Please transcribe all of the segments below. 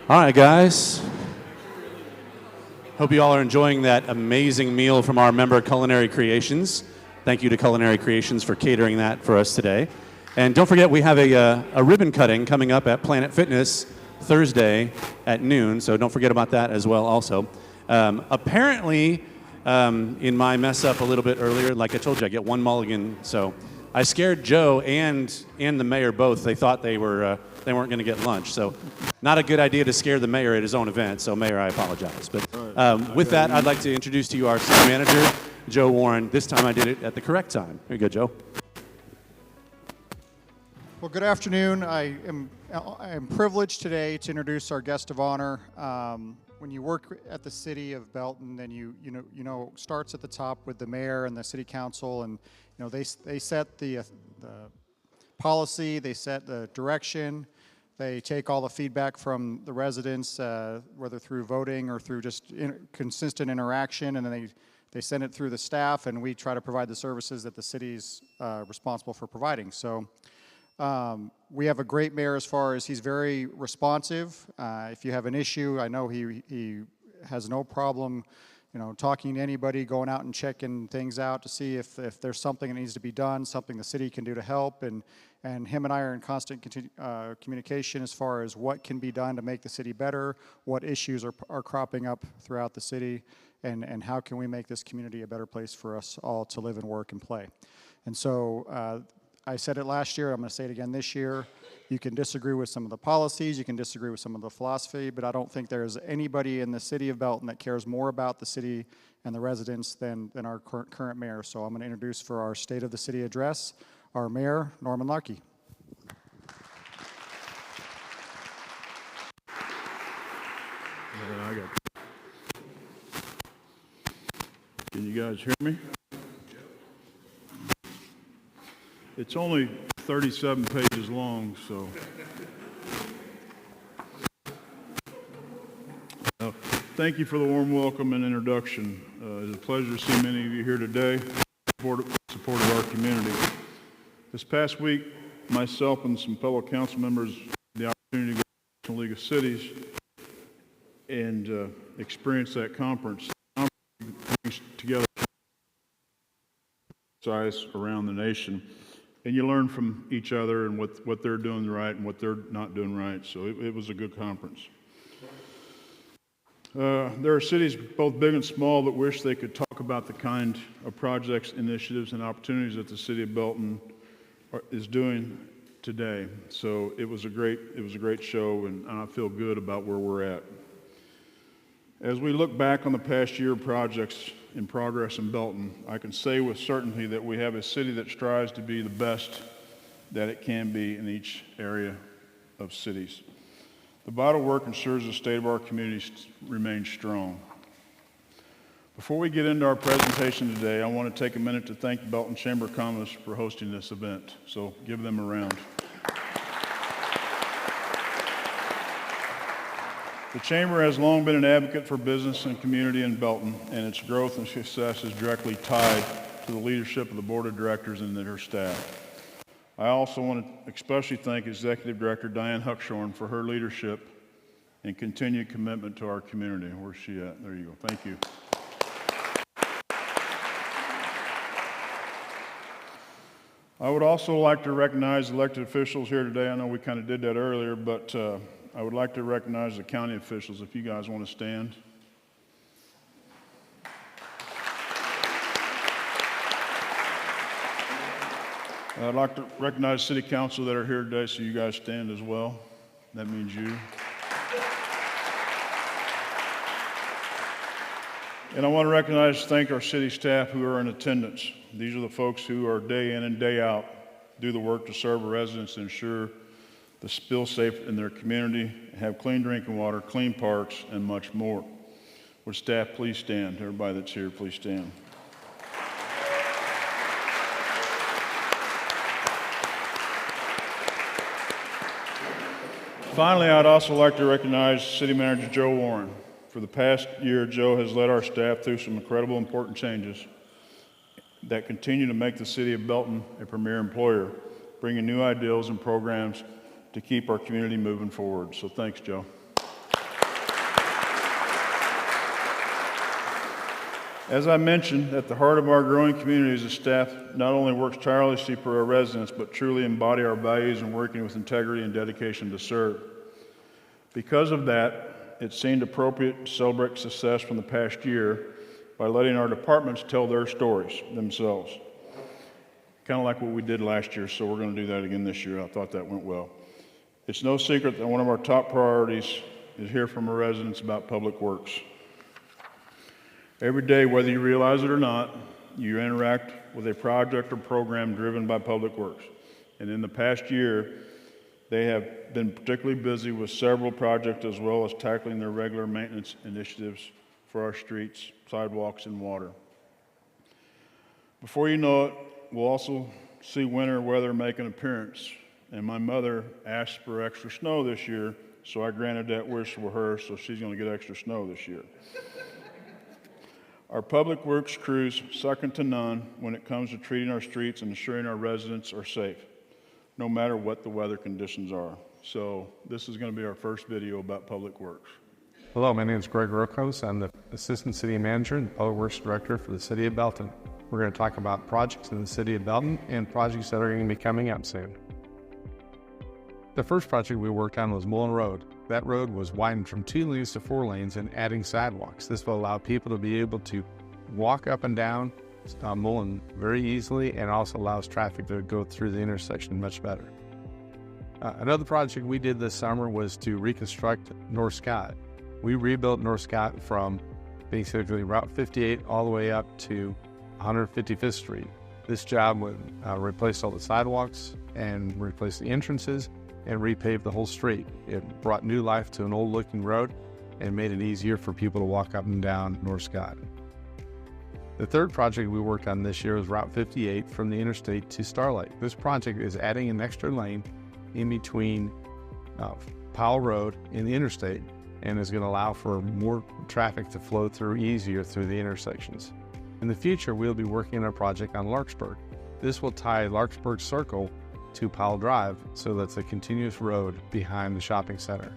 All right, guys. Hope you all are enjoying that amazing meal from our member Culinary Creations. Thank you to Culinary Creations for catering that for us today. And don't forget, we have a ribbon cutting coming up at Planet Fitness Thursday at noon, so don't forget about that as well also. Apparently, in my mess up a little bit earlier, like I told you, I get one mulligan, so I scared Joe and the mayor both. They thought they weren't going to get lunch, so not a good idea to scare the mayor at his own event. So, Mayor, I apologize. But with that, I'd like to introduce to you our city manager, Joe Warren. This time I did it at the correct time. Here you go, Joe. Well, good afternoon. I am privileged today to introduce our guest of honor. When you work at the city of Belton, then you know starts at the top with the mayor and the city council, and they set the policy, they set the direction, they take all the feedback from the residents, whether through voting or through just consistent interaction, and then they send it through the staff, and we try to provide the services that the city's responsible for providing. So we have a great mayor as far as he's very responsive. If you have an issue, I know he has no problem talking to anybody, going out and checking things out to see if there's something that needs to be done, something the city can do to help, and him and I are in constant communication as far as what can be done to make the city better, what issues are cropping up throughout the city, and how can we make this community a better place for us all to live and work and play. And so I said it last year, I'm going to say it again this year. You can disagree with some of the policies, you can disagree with some of the philosophy, but I don't think there's anybody in the city of Belton that cares more about the city and the residents than our current mayor. So I'm going to introduce for our State of the City address, our Mayor, Norman Larkey. Can you guys hear me? It's only 37 pages long, so. Thank you for the warm welcome and introduction. It's a pleasure to see many of you here today in support of our community. This past week, myself and some fellow council members had the opportunity to go to the National League of Cities and experience that conference. The conference brings together size around the nation. And you learn from each other and what they're doing right and what they're not doing right. So it was a good conference. There are cities, both big and small, that wish they could talk about the kind of projects, initiatives, and opportunities that the city of Belton is doing today. So it was a great show, and I feel good about where we're at. As we look back on the past year of projects in progress in Belton, I can say with certainty that we have a city that strives to be the best that it can be in each area of cities. The vital work ensures the state of our community remains strong. Before we get into our presentation today, I want to take a minute to thank the Belton Chamber of Commerce for hosting this event. So give them a round. The Chamber has long been an advocate for business and community in Belton, and its growth and success is directly tied to the leadership of the Board of Directors and their staff. I also want to especially thank Executive Director Diane Huckshorn for her leadership and continued commitment to our community. Where's she at? There you go. Thank you. I would also like to recognize elected officials here today. I know we kind of did that earlier, but I would like to recognize the county officials, if you guys want to stand. I'd like to recognize city council that are here today, so you guys stand as well. That means you. And I want to recognize, thank our city staff who are in attendance. These are the folks who are day in and day out, do the work to serve our residents and ensure the feel safe in their community, have clean drinking water, clean parks, and much more. Would staff please stand? Everybody that's here, please stand. Finally, I'd also like to recognize City Manager Joe Warren. For the past year, Joe has led our staff through some incredible important changes that continue to make the city of Belton a premier employer, bringing new ideals and programs to keep our community moving forward. So thanks, Joe. As I mentioned, at the heart of our growing communities, the staff not only works tirelessly for our residents, but truly embody our values in working with integrity and dedication to serve. Because of that, it seemed appropriate to celebrate success from the past year by letting our departments tell their stories themselves. Kind of like what we did last year, so we're going to do that again this year. I thought that went well. It's no secret that one of our top priorities is hear from our residents about public works. Every day, whether you realize it or not, you interact with a project or program driven by Public Works. And in the past year, they have been particularly busy with several projects as well as tackling their regular maintenance initiatives for our streets, sidewalks, and water. Before you know it, we'll also see winter weather make an appearance. And my mother asked for extra snow this year, so I granted that wish for her, so she's going to get extra snow this year. Our Public Works crews second to none when it comes to treating our streets and ensuring our residents are safe, no matter what the weather conditions are. So this is going to be our first video about Public Works. Hello, my name is Greg Rokos. I'm the Assistant City Manager and Public Works Director for the City of Belton. We're going to talk about projects in the City of Belton and projects that are going to be coming up soon. The first project we worked on was Mullen Road. That road was widened from 2 lanes to 4 lanes and adding sidewalks. This will allow people to be able to walk up and down Mullen very easily, and also allows traffic to go through the intersection much better. Another project we did this summer was to reconstruct North Scott. We rebuilt North Scott from basically Route 58 all the way up to 155th Street. This job would replace all the sidewalks and replace the entrances and repave the whole street. It brought new life to an old-looking road and made it easier for people to walk up and down North Scott. The third project we worked on this year was Route 58 from the interstate to Starlight. This project is adding an extra lane in between Powell Road and the interstate, and is going to allow for more traffic to flow through easier through the intersections. In the future, we'll be working on a project on Larkspur. This will tie Larkspur Circle to Powell Drive, so that's a continuous road behind the shopping center.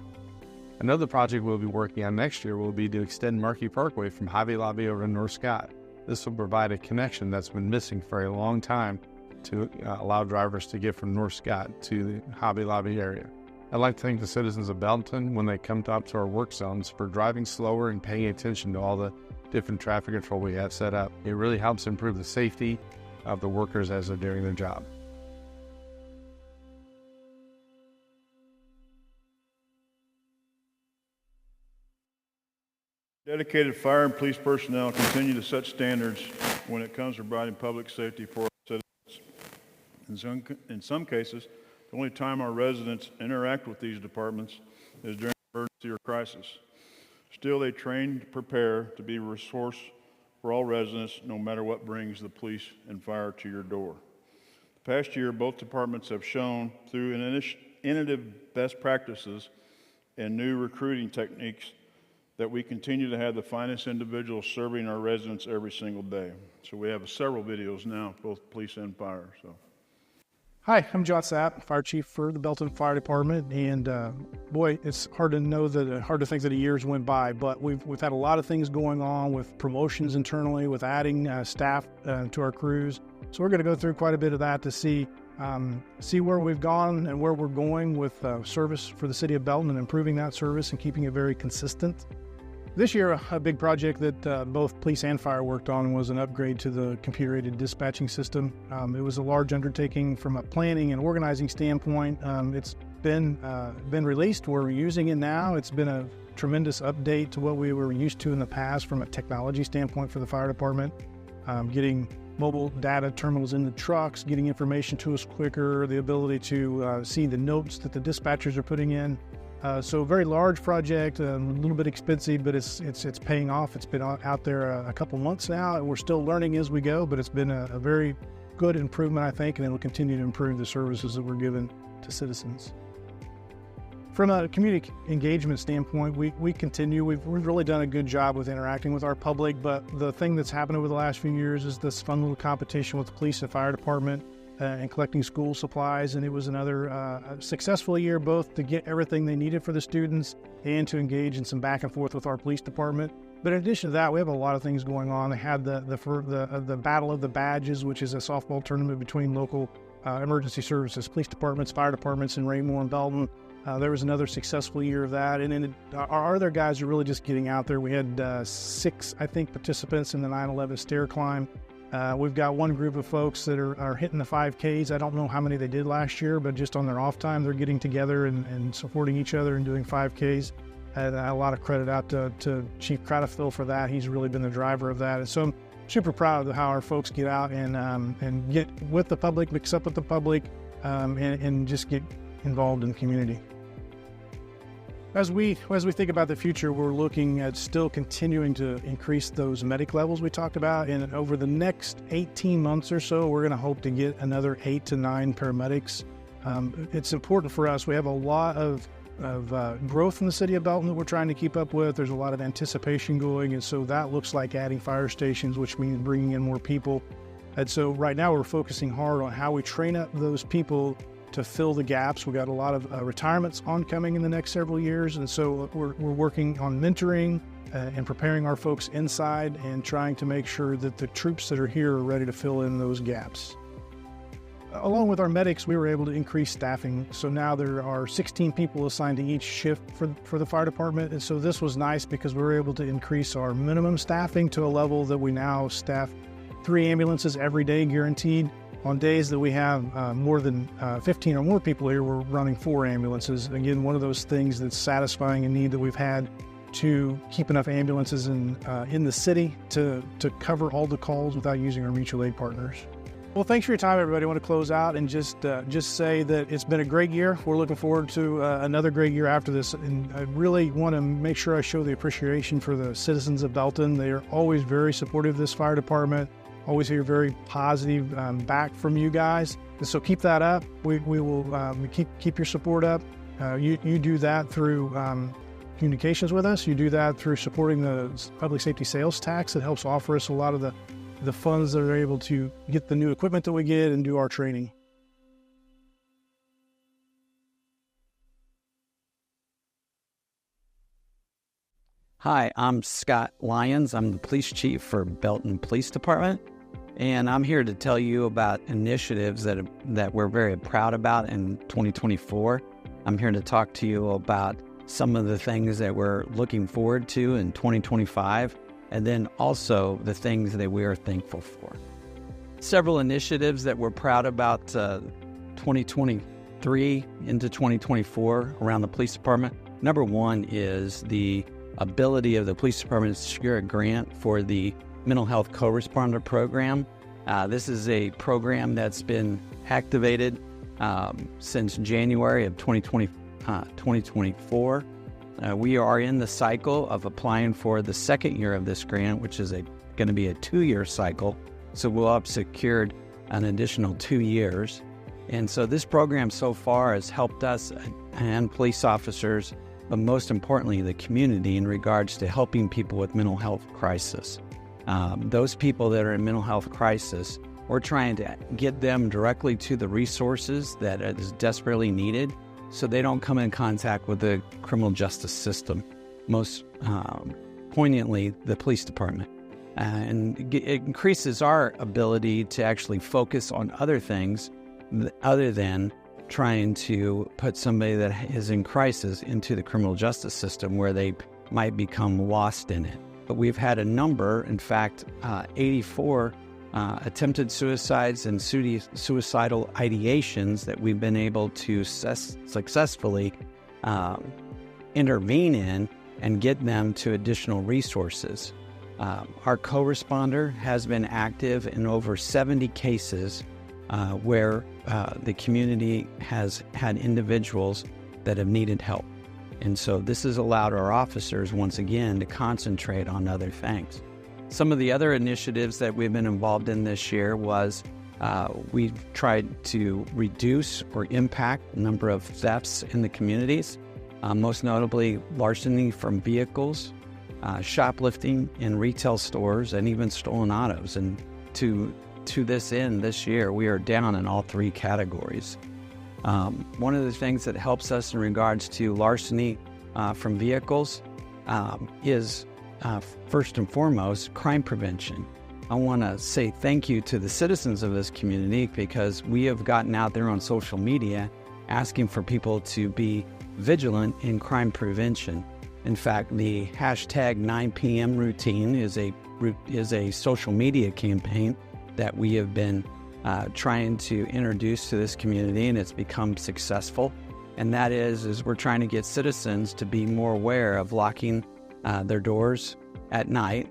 Another project we'll be working on next year will be to extend Markey Parkway from Hobby Lobby over to North Scott. This will provide a connection that's been missing for a long time to allow drivers to get from North Scott to the Hobby Lobby area. I'd like to thank the citizens of Belton when they come up to our work zones for driving slower and paying attention to all the different traffic control we have set up. It really helps improve the safety of the workers as they're doing their job. Dedicated fire and police personnel continue to set standards when it comes to providing public safety for our citizens. In some cases, the only time our residents interact with these departments is during emergency or crisis. Still, they train to prepare to be a resource for all residents, no matter what brings the police and fire to your door. The past year, both departments have shown through innovative best practices and new recruiting techniques that we continue to have the finest individuals serving our residents every single day. So we have several videos now, both police and fire. Hi, I'm John Sapp, Fire Chief for the Belton Fire Department, and boy, it's hard to think that a year's went by, but we've had a lot of things going on with promotions internally, with adding staff to our crews. So we're going to go through quite a bit of that to see where we've gone and where we're going with service for the City of Belton and improving that service and keeping it very consistent. This year, a big project that both police and fire worked on was an upgrade to the computer-aided dispatching system. It was a large undertaking from a planning and organizing standpoint. It's been released. We're using it now. It's been a tremendous update to what we were used to in the past from a technology standpoint for the fire department. Getting mobile data terminals in the trucks, getting information to us quicker, the ability to see the notes that the dispatchers are putting in. So a very large project, a little bit expensive, but it's paying off. It's been out there a couple months now, and we're still learning as we go, but it's been a very good improvement, I think, and it will continue to improve the services that we're giving to citizens. From a community engagement standpoint, we continue. We've really done a good job with interacting with our public, but the thing that's happened over the last few years is this fun little competition with the police and fire department and collecting school supplies, and it was another successful year, both to get everything they needed for the students and to engage in some back and forth with our police department. But in addition to that, we have a lot of things going on. They had the Battle of the Badges, which is a softball tournament between local emergency services, police departments, fire departments in Raymore and Belton. There was another successful year of that. And then our other guys are really just getting out there. We had 6, I think, participants in the 9/11 stair climb. We've got one group of folks that are hitting the 5Ks. I don't know how many they did last year, but just on their off time, they're getting together and supporting each other and doing 5Ks. And a lot of credit out to Chief Craddockville for that. He's really been the driver of that. And so I'm super proud of how our folks get out and get with the public, mix up with the public, and just get involved in the community. As we think about the future, we're looking at still continuing to increase those medic levels we talked about. And over the next 18 months or so, we're going to hope to get another 8 to 9 paramedics. It's important for us. We have a lot of growth in the city of Belton that we're trying to keep up with. There's a lot of anticipation going, and so that looks like adding fire stations, which means bringing in more people. And so right now we're focusing hard on how we train up those people to fill the gaps. We've got a lot of retirements oncoming in the next several years, and so we're working on mentoring and preparing our folks inside and trying to make sure that the troops that are here are ready to fill in those gaps. Along with our medics, we were able to increase staffing. So now there are 16 people assigned to each shift for the fire department. And so this was nice because we were able to increase our minimum staffing to a level that we now staff 3 ambulances every day guaranteed. On days that we have more than 15 or more people here, we're running 4 ambulances. Again, one of those things that's satisfying a need that we've had to keep enough ambulances in the city to cover all the calls without using our mutual aid partners. Well, thanks for your time, everybody. I want to close out and just say that it's been a great year. We're looking forward to another great year after this. And I really want to make sure I show the appreciation for the citizens of Belton. They are always very supportive of this fire department. Always hear very positive back from you guys. And so keep that up. We will keep your support up. You do that through communications with us. You do that through supporting the public safety sales tax that helps offer us a lot of the funds that are able to get the new equipment that we get and do our training. Hi, I'm Scott Lyons. I'm the police chief for Belton Police Department, and I'm here to tell you about initiatives that we're very proud about in 2024. I'm here to talk to you about some of the things that we're looking forward to in 2025, and then also the things that we are thankful for. Several initiatives that we're proud about 2023 into 2024 around the police department. Number one is the ability of the police department to secure a grant for the mental health co-responder program. This is a program that's been activated since January of 2024. We are in the cycle of applying for the second year of this grant, which is going to be a 2-year cycle. So we'll have secured an additional 2 years. And so this program so far has helped us and police officers, but most importantly, the community in regards to helping people with mental health crisis. Those people that are in mental health crisis, we're trying to get them directly to the resources that is desperately needed so they don't come in contact with the criminal justice system, most poignantly the police department. And it increases our ability to actually focus on other things other than trying to put somebody that is in crisis into the criminal justice system where they might become lost in it. But we've had a number, in fact, 84 attempted suicides and suicidal ideations that we've been able to successfully intervene in and get them to additional resources. Our co-responder has been active in over 70 cases where the community has had individuals that have needed help. And so this has allowed our officers, once again, to concentrate on other things. Some of the other initiatives that we've been involved in this year was we've tried to reduce or impact the number of thefts in the communities, most notably larceny from vehicles, shoplifting in retail stores, and even stolen autos. And to this end, this year, we are down in all 3 categories. One of the things that helps us in regards to larceny from vehicles is first and foremost, crime prevention. I want to say thank you to the citizens of this community because we have gotten out there on social media asking for people to be vigilant in crime prevention. In fact, the hashtag 9 p.m. routine is a social media campaign that we have been trying to introduce to this community, and it's become successful. And that is we're trying to get citizens to be more aware of locking their doors at night,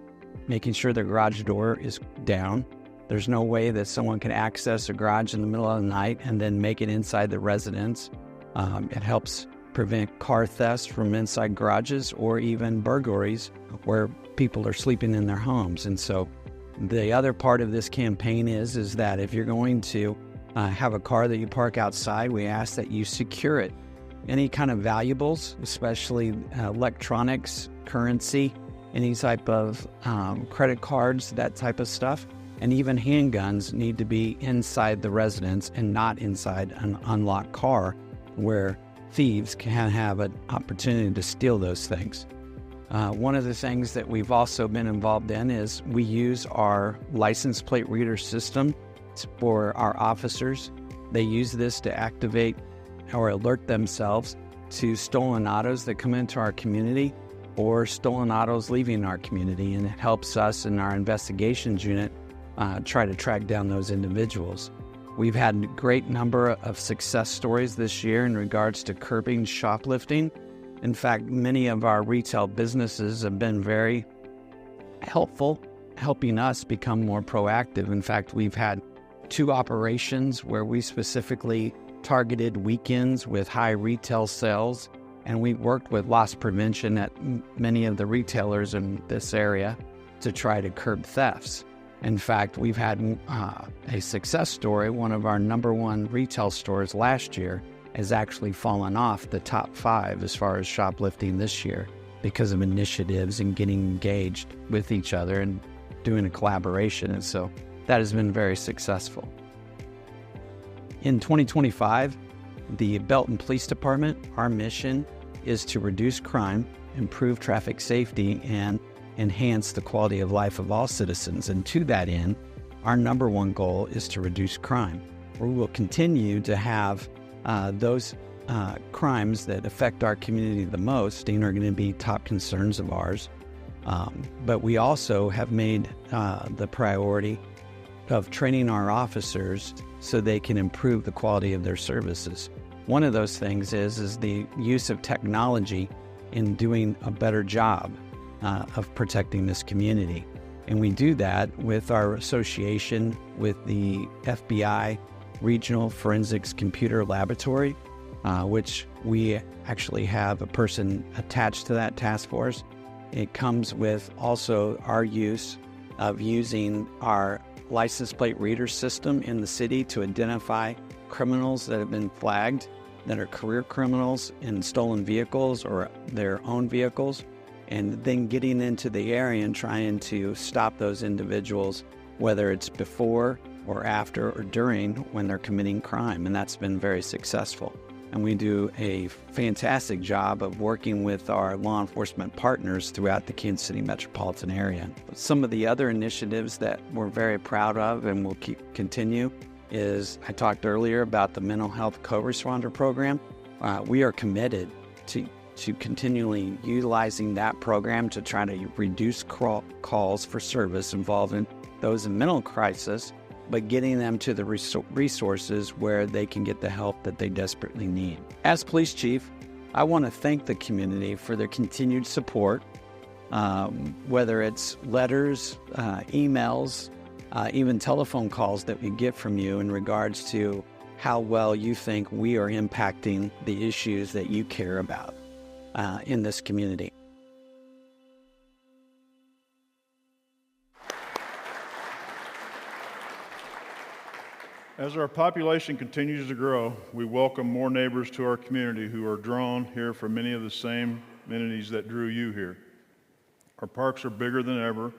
making sure their garage door is down. There's no way that someone can access a garage in the middle of the night and then make it inside the residence. It helps prevent car thefts from inside garages or even burglaries where people are sleeping in their homes. And so the other part of this campaign is that if you're going to have a car that you park outside, we ask that you secure it. Any kind of valuables, especially electronics, currency, any type of credit cards, that type of stuff, and even handguns need to be inside the residence and not inside an unlocked car where thieves can have an opportunity to steal those things. One of the things that we've also been involved in is we use our license plate reader system for our officers. They use this to activate or alert themselves to stolen autos that come into our community or stolen autos leaving our community, and it helps us in our investigations unit try to track down those individuals. We've had a great number of success stories this year in regards to curbing shoplifting. In fact, many of our retail businesses have been very helpful, helping us become more proactive. In fact, we've had 2 operations where we specifically targeted weekends with high retail sales, and we worked with loss prevention at many of the retailers in this area to try to curb thefts. In fact, we've had a success story. One of our #1 retail stores last year has actually fallen off the top 5 as far as shoplifting this year because of initiatives and getting engaged with each other and doing a collaboration. And so that has been very successful. In 2025, the Belton Police Department, our mission is to reduce crime, improve traffic safety, and enhance the quality of life of all citizens. And to that end, our #1 goal is to reduce crime. We will continue to have those crimes that affect our community the most and are going to be top concerns of ours. But we also have made the priority of training our officers so they can improve the quality of their services. One of those things is the use of technology in doing a better job of protecting this community. And we do that with our association with the FBI Regional Forensics Computer Laboratory, which we actually have a person attached to that task force. It comes with also our use of using our license plate reader system in the city to identify criminals that have been flagged that are career criminals in stolen vehicles or their own vehicles, and then getting into the area and trying to stop those individuals, whether it's before or after or during when they're committing crime. And that's been very successful. And we do a fantastic job of working with our law enforcement partners throughout the Kansas City metropolitan area. But some of the other initiatives that we're very proud of and will continue is, I talked earlier about the mental health co-responder program. We are committed to continually utilizing that program to try to reduce calls for service involving those in mental crisis, but getting them to the resources where they can get the help that they desperately need. As police chief, I want to thank the community for their continued support, whether it's letters, emails, even telephone calls that we get from you in regards to how well you think we are impacting the issues that you care about in this community. As our population continues to grow, we welcome more neighbors to our community who are drawn here for many of the same amenities that drew you here. Our parks are bigger than ever.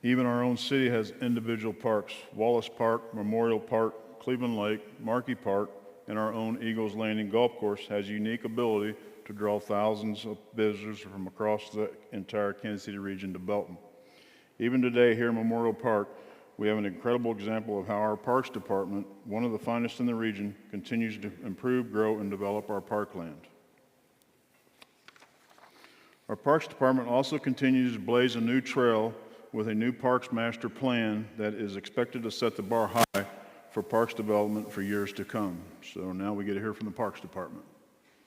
Even our own city has individual parks: Wallace Park, Memorial Park, Cleveland Lake, Markey Park, and our own Eagles Landing Golf Course has unique ability to to draw thousands of visitors from across the entire Kansas City region to Belton. Even today here in Memorial Park, we have an incredible example of how our Parks Department, one of the finest in the region, continues to improve, grow, and develop our parkland. Our Parks Department also continues to blaze a new trail with a new Parks Master Plan that is expected to set the bar high for parks development for years to come. So now we get to hear from the Parks Department.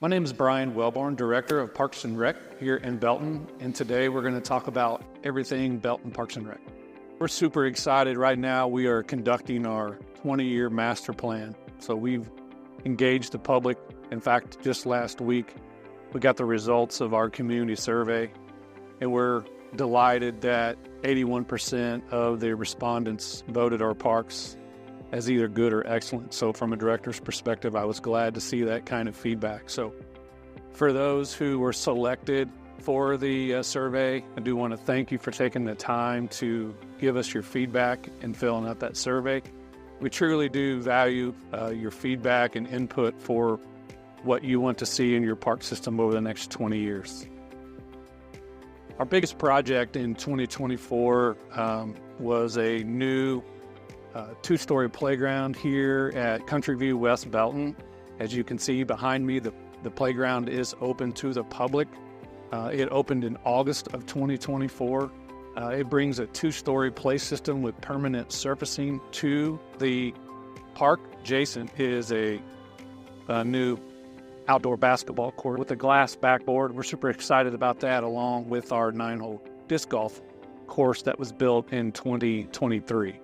My name is Brian Wellborn, Director of Parks and Rec here in Belton, and today we're going to talk about everything Belton Parks and Rec. We're super excited right now. We are conducting our 20-year master plan. So we've engaged the public. In fact, just last week, we got the results of our community survey, and we're delighted that 81% of the respondents voted our parks as either good or excellent. So from a director's perspective, I was glad to see that kind of feedback. So for those who were selected for the survey, I do want to thank you for taking the time to give us your feedback and filling out that survey. We truly do value your feedback and input for what you want to see in your park system over the next 20 years. Our biggest project in 2024 was a new two-story playground here at Country View West Belton. As you can see behind me, the playground is open to the public. It opened in August of 2024. It brings a two-story play system with permanent surfacing to the park. Adjacent is a new outdoor basketball court with a glass backboard. We're super excited about that, along with our 9-hole disc golf course that was built in 2023.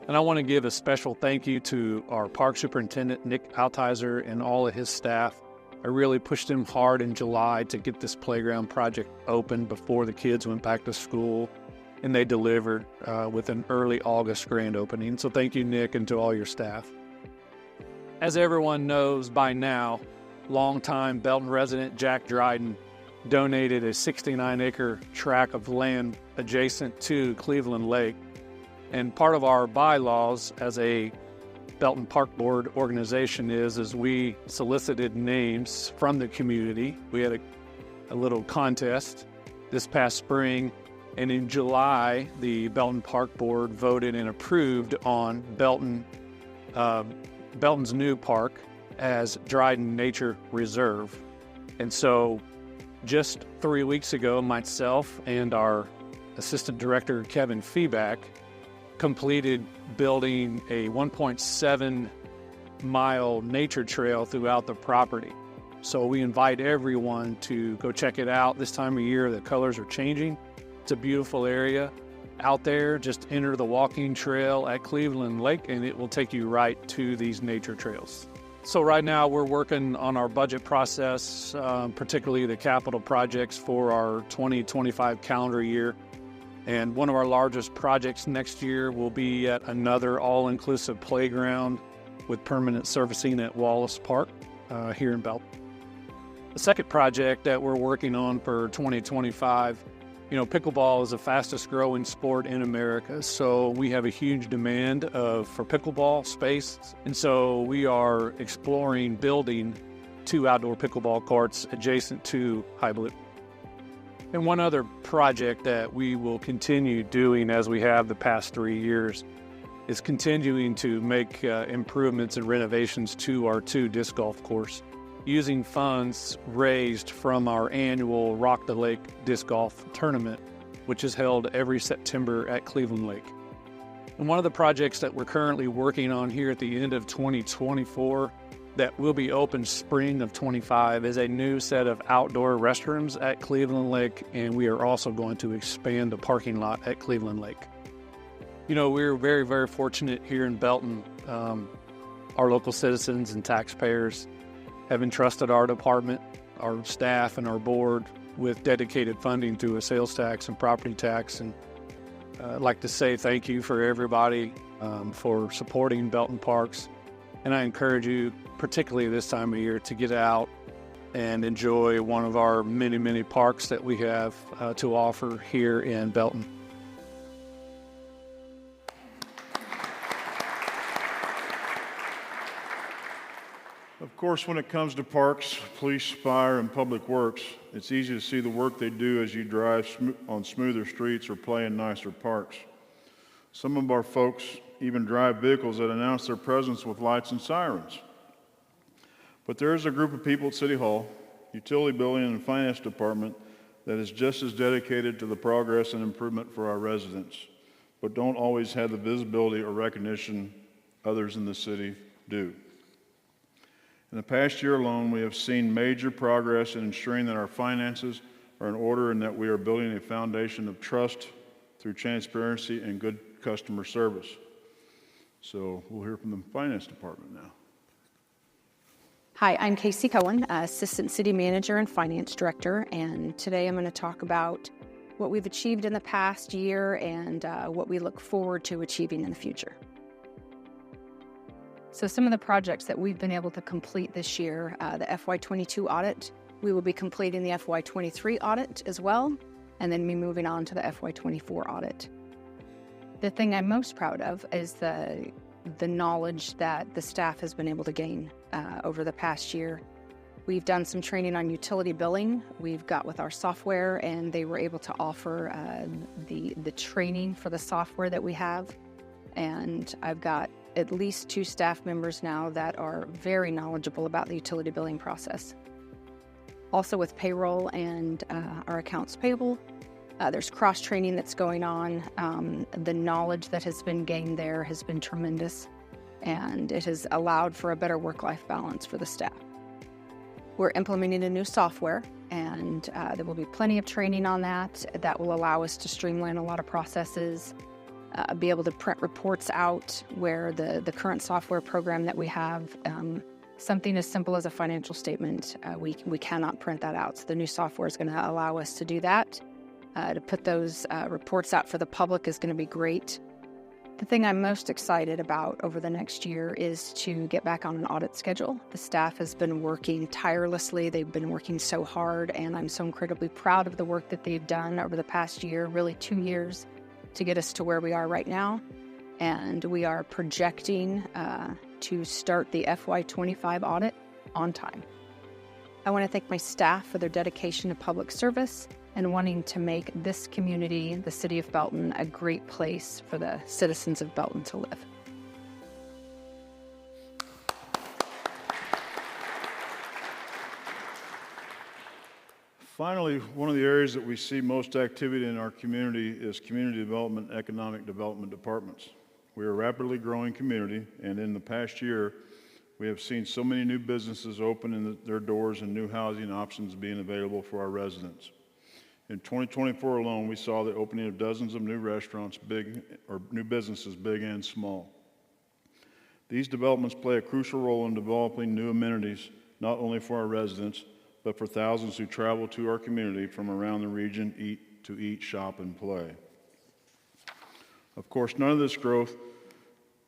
And I want to give a special thank you to our park superintendent, Nick Altizer, and all of his staff. I really pushed him hard in July to get this playground project open before the kids went back to school, and they delivered with an early August grand opening. So thank you, Nick, and to all your staff. As everyone knows by now, longtime Belton resident Jack Dryden donated a 69-acre tract of land adjacent to Cleveland Lake. And part of our bylaws as a Belton Park Board organization is we solicited names from the community. We had a little contest this past spring, and in July, the Belton Park Board voted and approved on Belton's new park as Dryden Nature Reserve. And so just 3 weeks ago, myself and our Assistant Director, Kevin Feeback, completed building a 1.7-mile nature trail throughout the property. So we invite everyone to go check it out. This time of year, the colors are changing. It's a beautiful area out there. Just enter the walking trail at Cleveland Lake, and it will take you right to these nature trails. So right now, we're working on our budget process, particularly the capital projects for our 2025 calendar year. And one of our largest projects next year will be at another all-inclusive playground with permanent surfacing at Wallace Park here in Belton. The second project that we're working on for 2025, pickleball is the fastest growing sport in America. So we have a huge demand for pickleball space. And so we are exploring building 2 outdoor pickleball courts adjacent to High Blue. And one other project that we will continue doing as we have the past 3 years is continuing to make improvements and renovations to our 2 disc golf course using funds raised from our annual Rock the Lake disc golf tournament, which is held every September at Cleveland Lake. And one of the projects that we're currently working on here at the end of 2024 that will be open spring of 25 is a new set of outdoor restrooms at Cleveland Lake, and we are also going to expand the parking lot at Cleveland Lake. We're very, very fortunate here in Belton. Our local citizens and taxpayers have entrusted our department, our staff, and our board with dedicated funding through a sales tax and property tax. And I'd like to say thank you for everybody for supporting Belton Parks. And I encourage you, particularly this time of year, to get out and enjoy one of our many, many parks that we have to offer here in Belton. Of course, when it comes to parks, police, fire, and public works, it's easy to see the work they do as you drive on smoother streets or play in nicer parks. Some of our folks even drive vehicles that announce their presence with lights and sirens. But there is a group of people at City Hall, Utility Building, and Finance Department that is just as dedicated to the progress and improvement for our residents, but don't always have the visibility or recognition others in the city do. In the past year alone, we have seen major progress in ensuring that our finances are in order and that we are building a foundation of trust through transparency and good customer service. So we'll hear from the Finance Department now. Hi, I'm Casey Cohen, Assistant City Manager and Finance Director, and today I'm going to talk about what we've achieved in the past year and what we look forward to achieving in the future. So some of the projects that we've been able to complete this year, the FY22 audit, we will be completing the FY23 audit as well, and then be moving on to the FY24 audit. The thing I'm most proud of is the knowledge that the staff has been able to gain over the past year. We've done some training on utility billing. We've got with our software, and they were able to offer the training for the software that we have. And I've got at least 2 staff members now that are very knowledgeable about the utility billing process. Also with payroll and our accounts payable, there's cross-training that's going on. The knowledge that has been gained there has been tremendous, and it has allowed for a better work-life balance for the staff. We're implementing a new software, and there will be plenty of training on that. That will allow us to streamline a lot of processes, be able to print reports out where the current software program that we have, something as simple as a financial statement, we cannot print that out. So the new software is going to allow us to do that. To put those reports out for the public is going to be great. The thing I'm most excited about over the next year is to get back on an audit schedule. The staff has been working tirelessly. They've been working so hard, and I'm so incredibly proud of the work that they've done over the past year, really 2 years, to get us to where we are right now. And we are projecting to start the FY25 audit on time. I want to thank my staff for their dedication to public service and wanting to make this community, the city of Belton, a great place for the citizens of Belton to live. Finally, one of the areas that we see most activity in our community is community development, economic development departments. We are a rapidly growing community, and in the past year, we have seen so many new businesses open their doors and new housing options being available for our residents. In 2024 alone, we saw the opening of dozens of new restaurants, new businesses, big and small. These developments play a crucial role in developing new amenities, not only for our residents, but for thousands who travel to our community from around the region to eat, shop, and play. Of course, none of this growth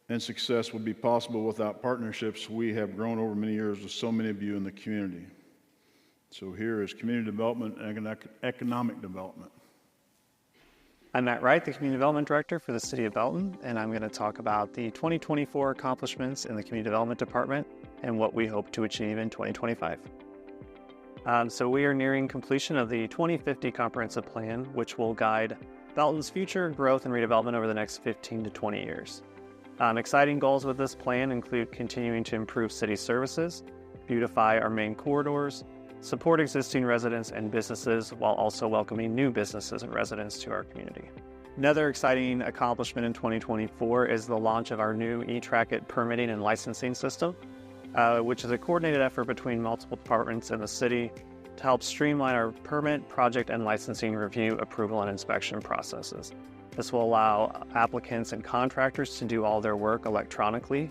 and success would be possible without partnerships we have grown over many years with so many of you in the community. So here is community development and economic development. I'm Matt Wright, the Community Development Director for the City of Belton, and I'm going to talk about the 2024 accomplishments in the Community Development Department and what we hope to achieve in 2025. So we are nearing completion of the 2050 Comprehensive Plan, which will guide Belton's future growth and redevelopment over the next 15 to 20 years. Exciting goals with this plan include continuing to improve city services, beautify our main corridors, support existing residents and businesses while also welcoming new businesses and residents to our community. Another exciting accomplishment in 2024 is the launch of our new eTrack-It permitting and licensing system, which is a coordinated effort between multiple departments in the city to help streamline our permit, project, and licensing review, approval, and inspection processes. This will allow applicants and contractors to do all their work electronically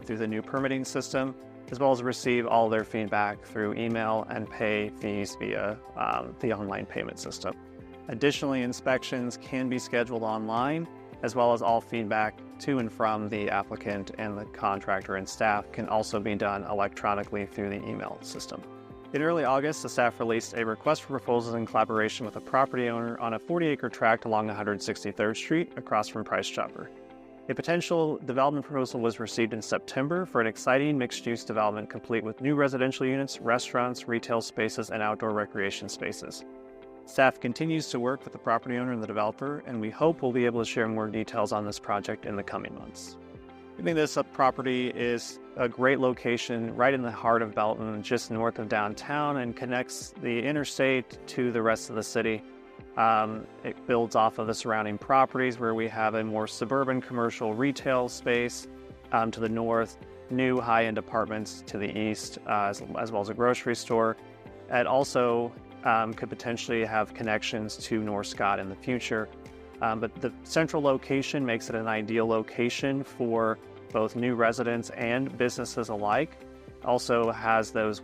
through the new permitting system, as well as receive all their feedback through email and pay fees via the online payment system. Additionally, inspections can be scheduled online, as well as all feedback to and from the applicant and the contractor and staff can also be done electronically through the email system. In early August, the staff released a request for proposals in collaboration with a property owner on a 40-acre tract along 163rd Street across from Price Chopper. A potential development proposal was received in September for an exciting mixed-use development complete with new residential units, restaurants, retail spaces, and outdoor recreation spaces. Staff continues to work with the property owner and the developer, and we hope we'll be able to share more details on this project in the coming months. I think this property is a great location right in the heart of Belton, just north of downtown, and connects the interstate to the rest of the city. It builds off of the surrounding properties where we have a more suburban commercial retail space to the north, new high-end apartments to the east, as well as a grocery store. It also could potentially have connections to North Scott in the future. But the central location makes it an ideal location for both new residents and businesses alike. Also has those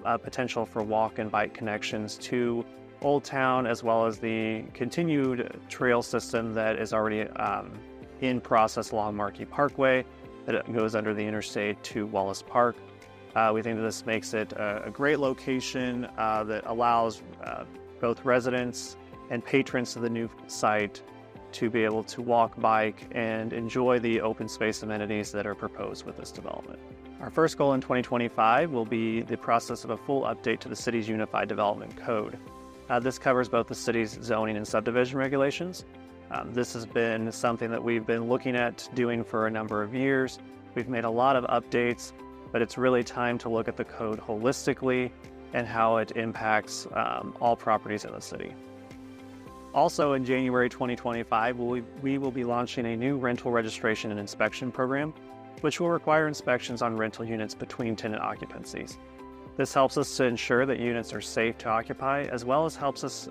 potential for walk and bike connections to Old Town, as well as the continued trail system that is already in process along Markey Parkway that goes under the interstate to Wallace Park. We think that this makes it a great location that allows both residents and patrons to the new site to be able to walk, bike, and enjoy the open space amenities that are proposed with this development. Our first goal in 2025 will be the process of a full update to the city's Unified Development Code. This covers both the city's zoning and subdivision regulations. This has been something that we've been looking at doing for a number of years. We've made a lot of updates, but it's really time to look at the code holistically and how it impacts all properties in the city. Also in January 2025, we will be launching a new rental registration and inspection program, which will require inspections on rental units between tenant occupancies. This helps us to ensure that units are safe to occupy, as well as helps us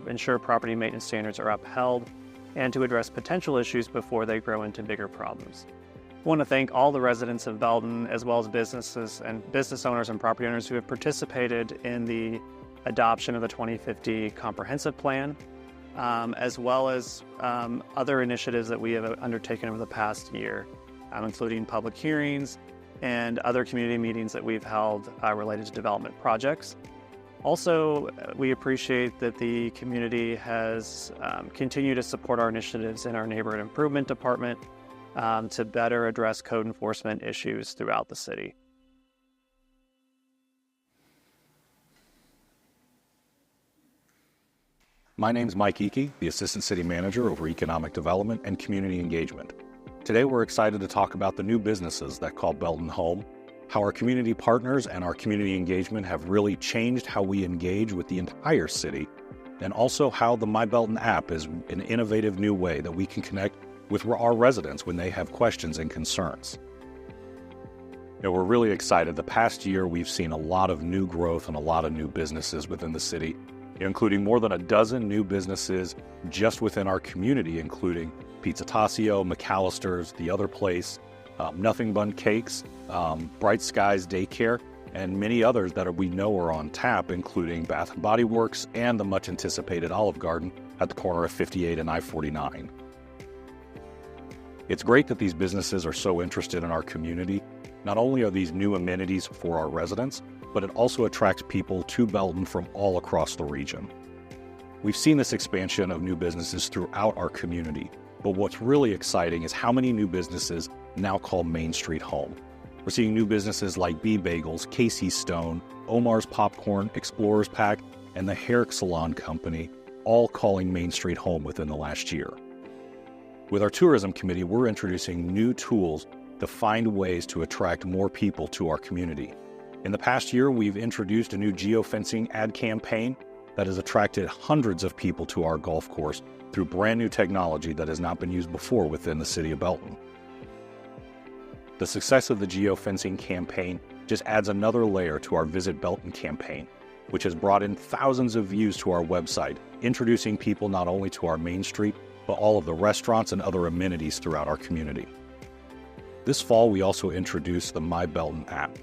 ensure property maintenance standards are upheld and to address potential issues before they grow into bigger problems. I want to thank all the residents of Belton, as well as businesses and business owners and property owners who have participated in the adoption of the 2050 Comprehensive Plan, as well as other initiatives that we have undertaken over the past year, including public hearings and other community meetings that we've held related to development projects. Also, we appreciate that the community has continued to support our initiatives in our Neighborhood Improvement Department to better address code enforcement issues throughout the city. My name's Mike Eakey, the Assistant City Manager over Economic Development and Community Engagement. Today we're excited to talk about the new businesses that call Belton home, how our community partners and our community engagement have really changed how we engage with the entire city, and also how the My Belton app is an innovative new way that we can connect with our residents when they have questions and concerns. We're really excited. The past year we've seen a lot of new growth and a lot of new businesses within the city, including more than a dozen new businesses just within our community, including Pizza Tassio, McAllister's, The Other Place, Nothing Bun Cakes, Bright Skies Daycare, and many others that we know are on tap, including Bath & Body Works and the much-anticipated Olive Garden at the corner of 58 and I-49. It's great that these businesses are so interested in our community. Not only are these new amenities for our residents, but it also attracts people to Belton from all across the region. We've seen this expansion of new businesses throughout our community, but what's really exciting is how many new businesses now call Main Street home. We're seeing new businesses like B Bagels, Casey's Stone, Omar's Popcorn, Explorers Pack, and the Hair Salon Company, all calling Main Street home within the last year. With our tourism committee, we're introducing new tools to find ways to attract more people to our community. In the past year, we've introduced a new geofencing ad campaign that has attracted hundreds of people to our golf course through brand new technology that has not been used before within the city of Belton. The success of the geofencing campaign just adds another layer to our Visit Belton campaign, which has brought in thousands of views to our website, introducing people not only to our Main Street, but all of the restaurants and other amenities throughout our community. This fall, we also introduced the My Belton app.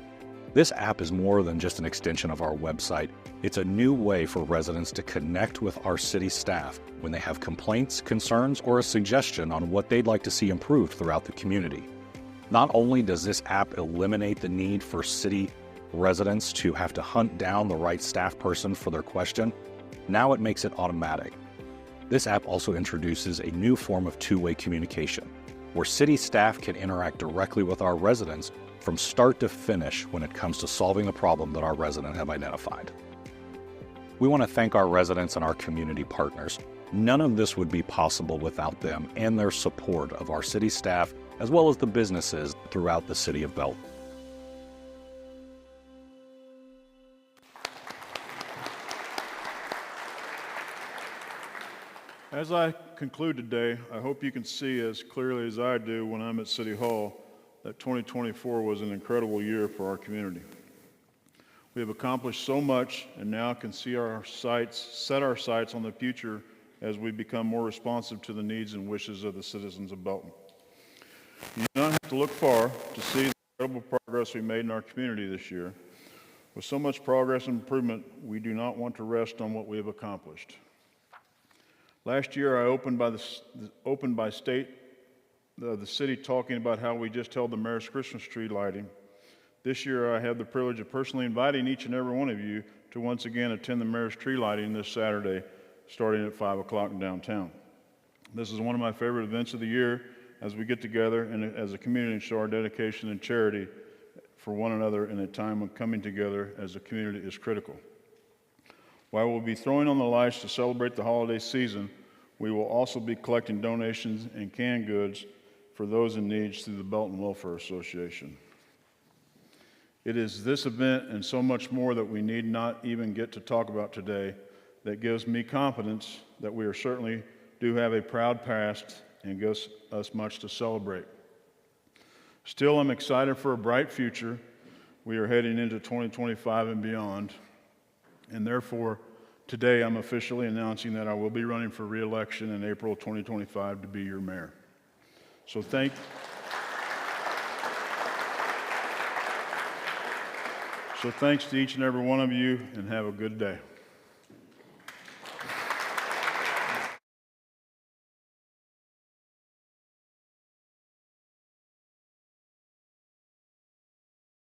This app is more than just an extension of our website. It's a new way for residents to connect with our city staff when they have complaints, concerns, or a suggestion on what they'd like to see improved throughout the community. Not only does this app eliminate the need for city residents to have to hunt down the right staff person for their question, now it makes it automatic. This app also introduces a new form of two-way communication. where city staff can interact directly with our residents from start to finish when it comes to solving the problem that our residents have identified. We want to thank our residents and our community partners. None of this would be possible without them and their support of our city staff, as well as the businesses throughout the city of Belton. As I conclude today, I hope you can see as clearly as I do when I'm at City Hall that 2024 was an incredible year for our community. We have accomplished so much and now can set our sights on the future as we become more responsive to the needs and wishes of the citizens of Belton. You do not have to look far to see the incredible progress we made in our community this year. With so much progress and improvement, we do not want to rest on what we have accomplished. Last year, I opened by the city talking about how we just held the mayor's Christmas tree lighting. This year, I have the privilege of personally inviting each and every one of you to once again attend the mayor's tree lighting this Saturday, starting at 5 o'clock downtown. This is one of my favorite events of the year as we get together and as a community and show our dedication and charity for one another in a time of coming together as a community is critical. While we'll be throwing on the lights to celebrate the holiday season, we will also be collecting donations and canned goods for those in need through the Belton Welfare Association. It is this event and so much more that we need not even get to talk about today that gives me confidence that we certainly do have a proud past and gives us much to celebrate. Still, I'm excited for a bright future. We are heading into 2025 and beyond. And therefore, today I'm officially announcing that I will be running for re-election in April 2025 to be your mayor. So thanks to each and every one of you, and have a good day.